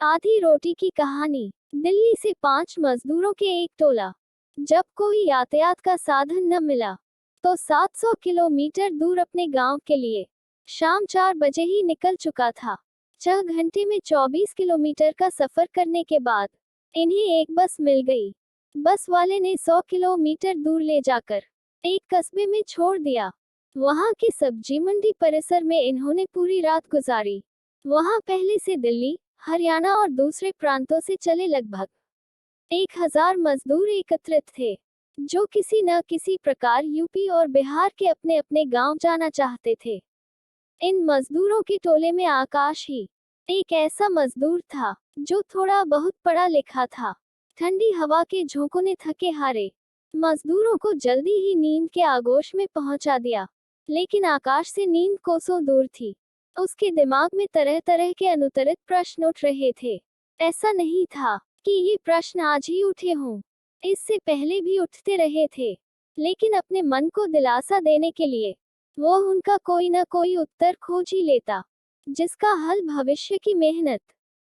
आधी रोटी की कहानी। दिल्ली से 5 मजदूरों के एक टोला। जब कोई यातायात का साधन न मिला तो 700 किलोमीटर दूर अपने गांव के लिए शाम 4 बजे ही निकल चुका था। 6 घंटे में 24 किलोमीटर का सफर करने के बाद इन्हें एक बस मिल गई। बस वाले ने 100 किलोमीटर दूर ले जाकर एक कस्बे में छोड़ दिया। वहां की सब्जी मंडी परिसर में इन्होंने पूरी रात गुजारी। वहां पहले से दिल्ली, हरियाणा और दूसरे प्रांतों से चले लगभग 1000 मजदूर एकत्रित थे, जो किसी न किसी प्रकार यूपी और बिहार के अपने अपने गांव जाना चाहते थे। इन मजदूरों के टोले में आकाश ही एक ऐसा मजदूर था जो थोड़ा बहुत पढ़ा लिखा था। ठंडी हवा के झोंकों ने थके हारे मजदूरों को जल्दी ही नींद के आगोश में पहुंचा दिया। लेकिन आकाश से नींद कोसों दूर थी। उसके दिमाग में तरह तरह के अनुत्तरित प्रश्न उठ रहे थे। ऐसा नहीं था कि ये प्रश्न आज ही उठे हों, इससे पहले भी उठते रहे थे। लेकिन अपने मन को दिलासा देने के लिए वो उनका कोई न कोई उत्तर खोज ही लेता, जिसका हल भविष्य की मेहनत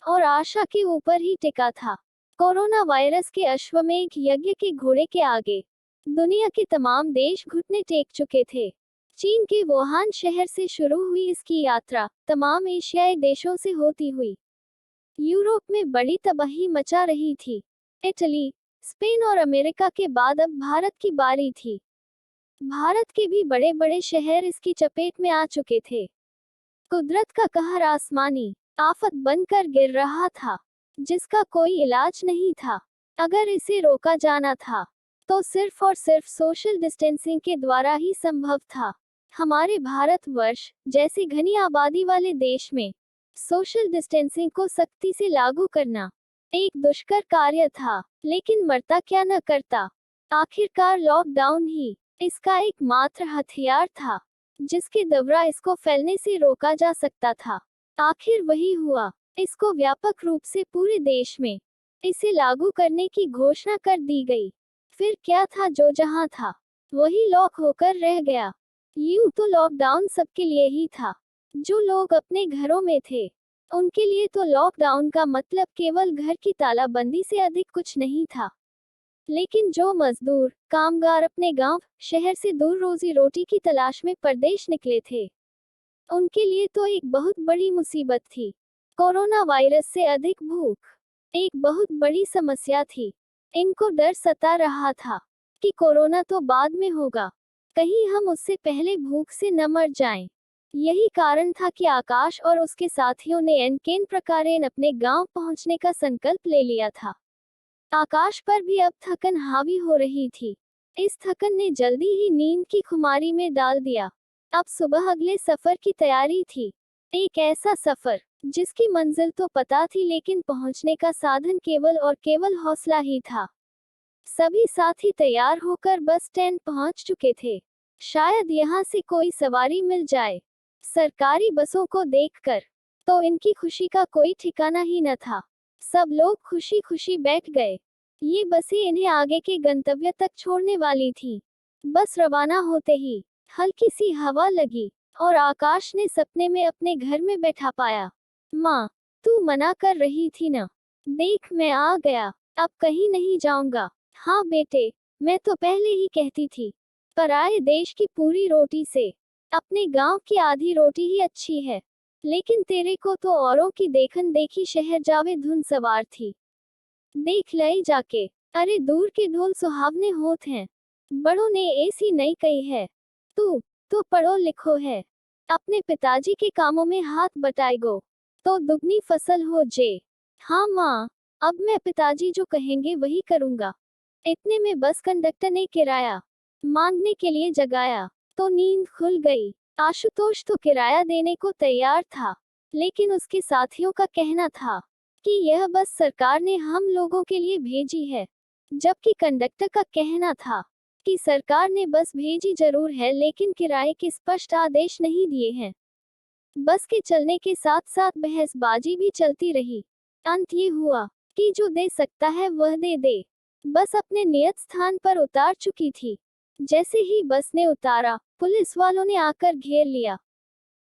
और आशा के ऊपर ही टिका था। कोरोना वायरस के अश्वमेघ यज्ञ के घोड़े के आगे दुनिया के तमाम देश घुटने टेक चुके थे। चीन के वुहान शहर से शुरू हुई इसकी यात्रा तमाम एशियाई देशों से होती हुई यूरोप में बड़ी तबाही मचा रही थी। इटली, स्पेन और अमेरिका के बाद अब भारत की बारी थी। भारत के भी बड़े बड़े शहर इसकी चपेट में आ चुके थे। कुदरत का कहर आसमानी आफत बनकर गिर रहा था, जिसका कोई इलाज नहीं था। अगर इसे रोका जाना था तो सिर्फ और सिर्फ सोशल डिस्टेंसिंग के द्वारा ही संभव था। हमारे भारतवर्ष जैसे घनी आबादी वाले देश में सोशल डिस्टेंसिंग को सख्ती से लागू करना एक दुष्कर कार्य था। लेकिन मरता क्या न करता, आखिरकार लॉकडाउन ही इसका एकमात्र हथियार था, जिसके द्वारा इसको फैलने से रोका जा सकता था। आखिर वही हुआ। इसको व्यापक रूप से पूरे देश में इसे लागू करने की घोषणा कर दी गई। फिर क्या था, जो जहां था वही लॉक होकर रह गया। यूं तो लॉकडाउन सबके लिए ही था। जो लोग अपने घरों में थे उनके लिए तो लॉकडाउन का मतलब केवल घर की तालाबंदी से अधिक कुछ नहीं था। लेकिन जो मजदूर, कामगार अपने गांव, शहर से दूर रोजी रोटी की तलाश में परदेश निकले थे, उनके लिए तो एक बहुत बड़ी मुसीबत थी। कोरोना वायरस से अधिक भूख एक बहुत बड़ी समस्या थी। इनको डर सता रहा था कि कोरोना तो बाद में होगा, कहीं हम उससे पहले भूख से न मर जाएं। यही कारण था कि आकाश और उसके साथियों ने एनकेन प्रकारेण अपने गांव पहुंचने का संकल्प ले लिया था। आकाश पर भी अब थकन हावी हो रही थी। इस थकन ने जल्दी ही नींद की खुमारी में डाल दिया। अब सुबह अगले सफर की तैयारी थी। एक ऐसा सफर जिसकी मंजिल तो पता थी, लेकिन पहुंचने का साधन केवल और केवल हौसला ही था। सभी साथी तैयार होकर बस स्टैंड पहुंच चुके थे। शायद यहां से कोई सवारी मिल जाए। सरकारी बसों को देखकर तो इनकी खुशी का कोई ठिकाना ही न था। सब लोग खुशी खुशी बैठ गए। ये बसें इन्हें आगे के गंतव्य तक छोड़ने वाली थी। बस रवाना होते ही हल्की सी हवा लगी और आकाश ने सपने में अपने घर में बैठा पाया। माँ, तू मना कर रही थी ना, देख मैं आ गया, अब कहीं नहीं जाऊंगा। हाँ बेटे, मैं तो पहले ही कहती थी, पराए देश की पूरी रोटी से अपने गांव की आधी रोटी ही अच्छी है। लेकिन तेरे को तो औरों की देखन देखी शहर जावे धुन सवार थी। देख लई जाके, अरे दूर के ढोल सुहावने होत हैं। बड़ों ने ऐसी नहीं कही है। तू तो पढ़ो लिखो है, अपने पिताजी के कामों में हाथ बटाएगो तो दुगनी फसल हो जे। हाँ माँ, अब मैं पिताजी जो कहेंगे वही करूँगा। इतने में बस कंडक्टर ने किराया मांगने के लिए जगाया तो नींद खुल गई। आशुतोष तो किराया देने को तैयार था, लेकिन उसके साथियों का कहना था कि यह बस सरकार ने हम लोगों के लिए भेजी है, जबकि कंडक्टर का कहना था कि सरकार ने बस भेजी जरूर है, लेकिन किराए के स्पष्ट आदेश नहीं दिए हैं। बस के चलने के साथ साथ बहसबाजी भी चलती रही। अंत ये हुआ कि जो दे सकता है वह दे दे। बस अपने नियत स्थान पर उतार चुकी थी। जैसे ही बस ने उतारा, पुलिस वालों ने आकर घेर लिया।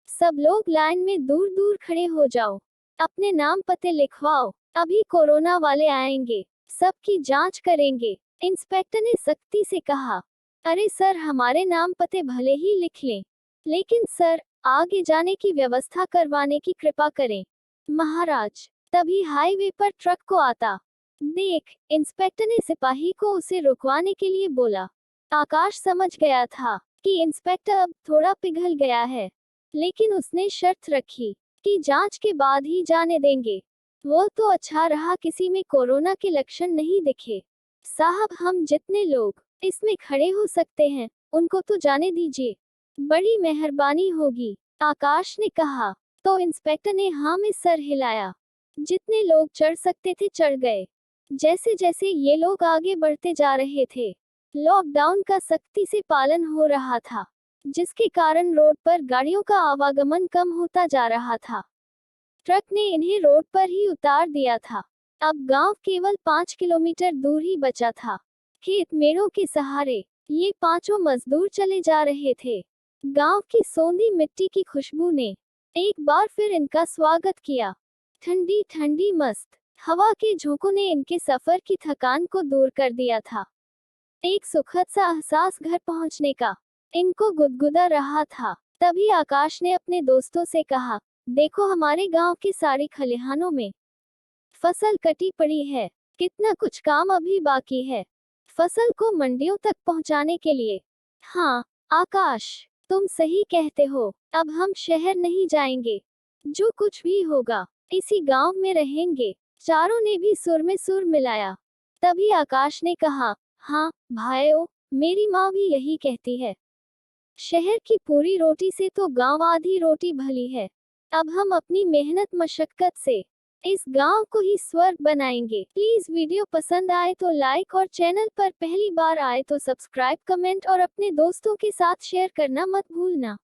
सब लोग लाइन में दूर दूर खड़े हो जाओ। अपने नाम पते लिखवाओ, अभी कोरोना वाले आएंगे, सबकी जांच करेंगे। इंस्पेक्टर ने सख्ती से कहा। अरे सर, हमारे नाम पते भले ही लिख लें, लेकिन सर, आगे जाने की व्यवस्था करवाने की कृपा करें। महाराज, तभी हाईवे पर ट्रक को आता देख इंस्पेक्टर ने सिपाही को उसे रुकवाने के लिए बोला। आकाश समझ गया था कि इंस्पेक्टर अब थोड़ा पिघल गया है, लेकिन उसने शर्त रखी कि जांच के बाद ही जाने देंगे। वो तो अच्छा रहा किसी में कोरोना के लक्षण नहीं दिखे। साहब, हम जितने लोग इसमें खड़े हो सकते हैं, उनको तो जाने दीजिए, बड़ी मेहरबानी होगी, आकाश ने कहा। तो इंस्पेक्टर ने हाँ में सर हिलाया। जितने लोग चढ़ सकते थे चढ़ गए। जैसे जैसे ये लोग आगे बढ़ते जा रहे थे, लॉकडाउन का सख्ती से पालन हो रहा था, जिसके कारण रोड पर गाड़ियों का आवागमन कम होता जा रहा था। ट्रक ने इन्हें रोड पर ही उतार दिया था। अब गांव केवल 5 किलोमीटर दूर ही बचा था। खेत मेड़ों के सहारे ये पांचों मजदूर चले जा रहे थे। गांव की सोंधी मिट्टी की खुशबू ने एक बार फिर इनका स्वागत किया। ठंडी ठंडी मस्त हवा के झोंकों ने इनके सफर की थकान को दूर कर दिया था। एक सुखद सा एहसास घर पहुंचने का इनको गुदगुदा रहा था। तभी आकाश ने अपने दोस्तों से कहा, देखो हमारे गांव के सारे खलिहानों में फसल कटी पड़ी है, कितना कुछ काम अभी बाकी है फसल को मंडियों तक पहुंचाने के लिए। हाँ आकाश, तुम सही कहते हो, अब हम शहर नहीं जाएंगे, जो कुछ भी होगा इसी गांव में रहेंगे। चारों ने भी सुर में सुर मिलाया। तभी आकाश ने कहा, हाँ भाइयों, मेरी माँ भी यही कहती है, शहर की पूरी रोटी से तो गांव आधी रोटी भली है। अब हम अपनी मेहनत मशक्कत से इस गांव को ही स्वर्ग बनाएंगे। प्लीज वीडियो पसंद आए तो लाइक और चैनल पर पहली बार आए तो सब्सक्राइब, कमेंट और अपने दोस्तों के साथ शेयर करना मत भूलना।